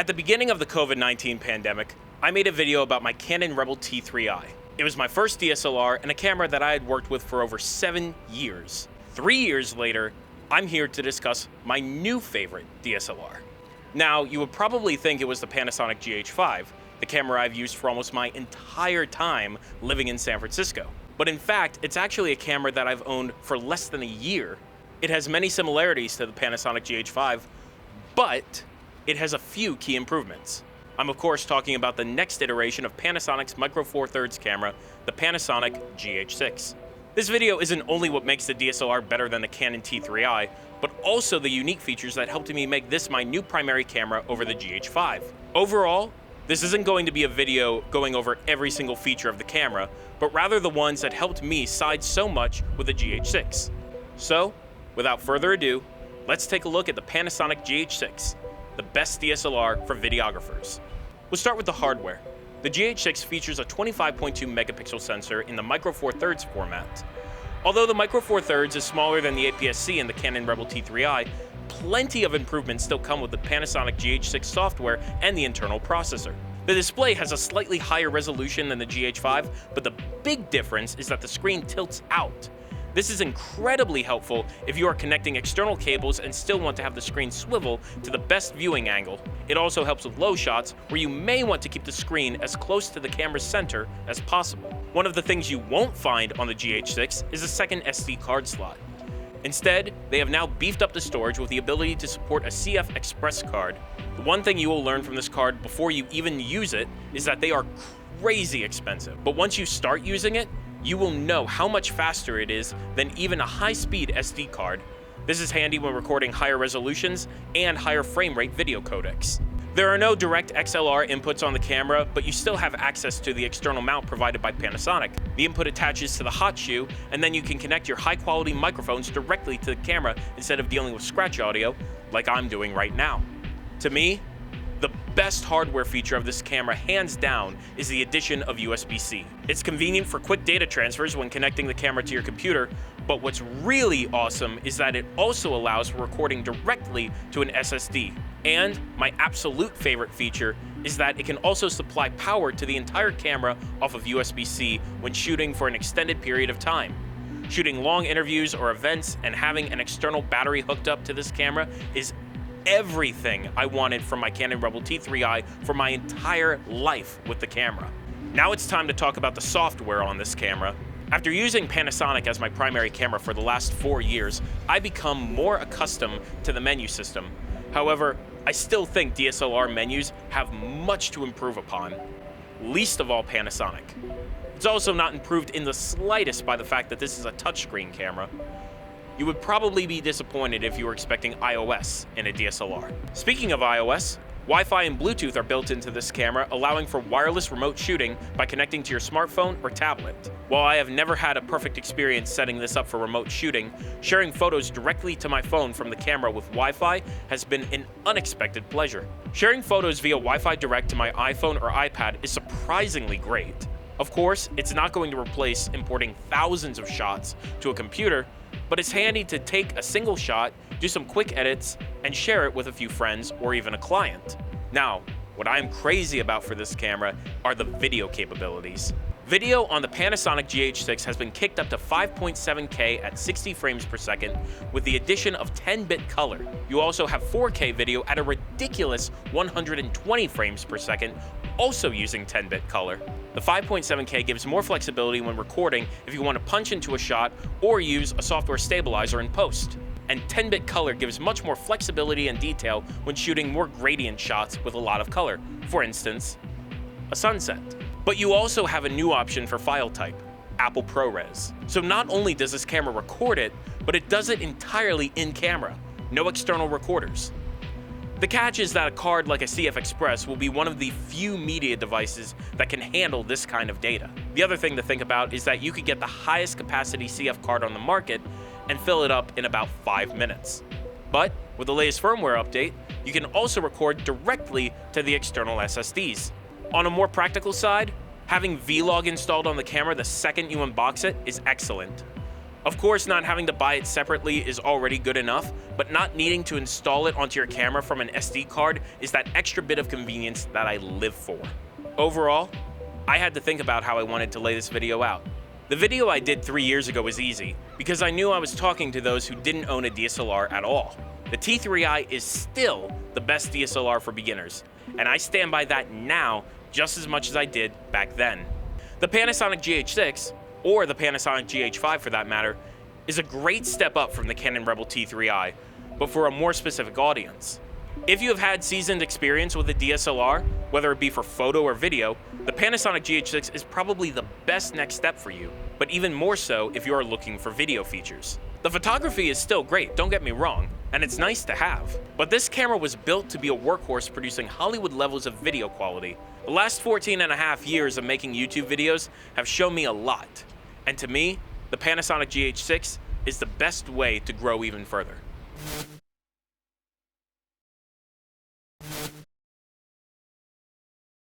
At the beginning of the COVID-19 pandemic, I made a video about my Canon Rebel T3i. It was my first DSLR and a camera that I had worked with for over 7 years. 3 years later, I'm here to discuss my new favorite DSLR. Now, you would probably think it was the Panasonic GH5, the camera I've used for almost my entire time living in San Francisco. But in fact, it's actually a camera that I've owned for less than a year. It has many similarities to the Panasonic GH5, but it has a few key improvements. I'm of course talking about the next iteration of Panasonic's Micro Four Thirds camera, the Panasonic GH6. This video isn't only what makes the DSLR better than the Canon T3i, but also the unique features that helped me make this my new primary camera over the GH5. Overall, this isn't going to be a video going over every single feature of the camera, but rather the ones that helped me side so much with the GH6. So, without further ado, let's take a look at the Panasonic GH6, the best DSLR for videographers. We'll start with the hardware. The GH6 features a 25.2 megapixel sensor in the Micro Four Thirds format. Although the Micro Four Thirds is smaller than the APS-C in the Canon Rebel T3i, plenty of improvements still come with the Panasonic GH6 software and the internal processor. The display has a slightly higher resolution than the GH5, but the big difference is that the screen tilts out. This is incredibly helpful if you are connecting external cables and still want to have the screen swivel to the best viewing angle. It also helps with low shots where you may want to keep the screen as close to the camera's center as possible. One of the things you won't find on the GH6 is a second SD card slot. Instead, they have now beefed up the storage with the ability to support a CF Express card. The one thing you will learn from this card before you even use it is that they are crazy expensive. But once you start using it, you will know how much faster it is than even a high-speed SD card. This is handy when recording higher resolutions and higher frame rate video codecs. There are no direct XLR inputs on the camera, but you still have access to the external mount provided by Panasonic. The input attaches to the hot shoe, and then you can connect your high-quality microphones directly to the camera instead of dealing with scratch audio like I'm doing right now. To me, the best hardware feature of this camera, hands down, is the addition of USB-C. It's convenient for quick data transfers when connecting the camera to your computer, but what's really awesome is that it also allows for recording directly to an SSD. And my absolute favorite feature is that it can also supply power to the entire camera off of USB-C when shooting for an extended period of time. Shooting long interviews or events and having an external battery hooked up to this camera is everything I wanted from my Canon Rebel T3i for my entire life with the camera. Now it's time to talk about the software on this camera. After using Panasonic as my primary camera for the last 4 years, I've become more accustomed to the menu system. However, I still think DSLR menus have much to improve upon, least of all Panasonic. It's also not improved in the slightest by the fact that this is a touchscreen camera. You would probably be disappointed if you were expecting iOS in a DSLR. Speaking of iOS, Wi-Fi and Bluetooth are built into this camera, allowing for wireless remote shooting by connecting to your smartphone or tablet. While I have never had a perfect experience setting this up for remote shooting, sharing photos directly to my phone from the camera with Wi-Fi has been an unexpected pleasure. Sharing photos via Wi-Fi direct to my iPhone or iPad is surprisingly great. Of course, it's not going to replace importing thousands of shots to a computer, but it's handy to take a single shot, do some quick edits, and share it with a few friends or even a client. Now, what I'm crazy about for this camera are the video capabilities. Video on the Panasonic GH6 has been kicked up to 5.7K at 60 frames per second with the addition of 10-bit color. You also have 4K video at a ridiculous 120 frames per second, also using 10-bit color. The 5.7K gives more flexibility when recording if you want to punch into a shot or use a software stabilizer in post. And 10-bit color gives much more flexibility and detail when shooting more gradient shots with a lot of color, for instance, a sunset. But you also have a new option for file type, Apple ProRes. So not only does this camera record it, but it does it entirely in camera, no external recorders. The catch is that a card like a CF Express will be one of the few media devices that can handle this kind of data. The other thing to think about is that you could get the highest capacity CF card on the market and fill it up in about 5 minutes. But with the latest firmware update, you can also record directly to the external SSDs. On a more practical side, having Vlog installed on the camera the second you unbox it is excellent. Of course, not having to buy it separately is already good enough, but not needing to install it onto your camera from an SD card is that extra bit of convenience that I live for. Overall, I had to think about how I wanted to lay this video out. The video I did 3 years ago was easy, because I knew I was talking to those who didn't own a DSLR at all. The T3i is still the best DSLR for beginners, and I stand by that now just as much as I did back then. The Panasonic GH6, or the Panasonic GH5 for that matter, is a great step up from the Canon Rebel T3i, but for a more specific audience. If you have had seasoned experience with a DSLR, whether it be for photo or video, the Panasonic GH6 is probably the best next step for you, but even more so if you are looking for video features. The photography is still great, don't get me wrong, and it's nice to have, but this camera was built to be a workhorse producing Hollywood levels of video quality. The last 14.5 years of making YouTube videos have shown me a lot, and to me, the Panasonic GH6 is the best way to grow even further.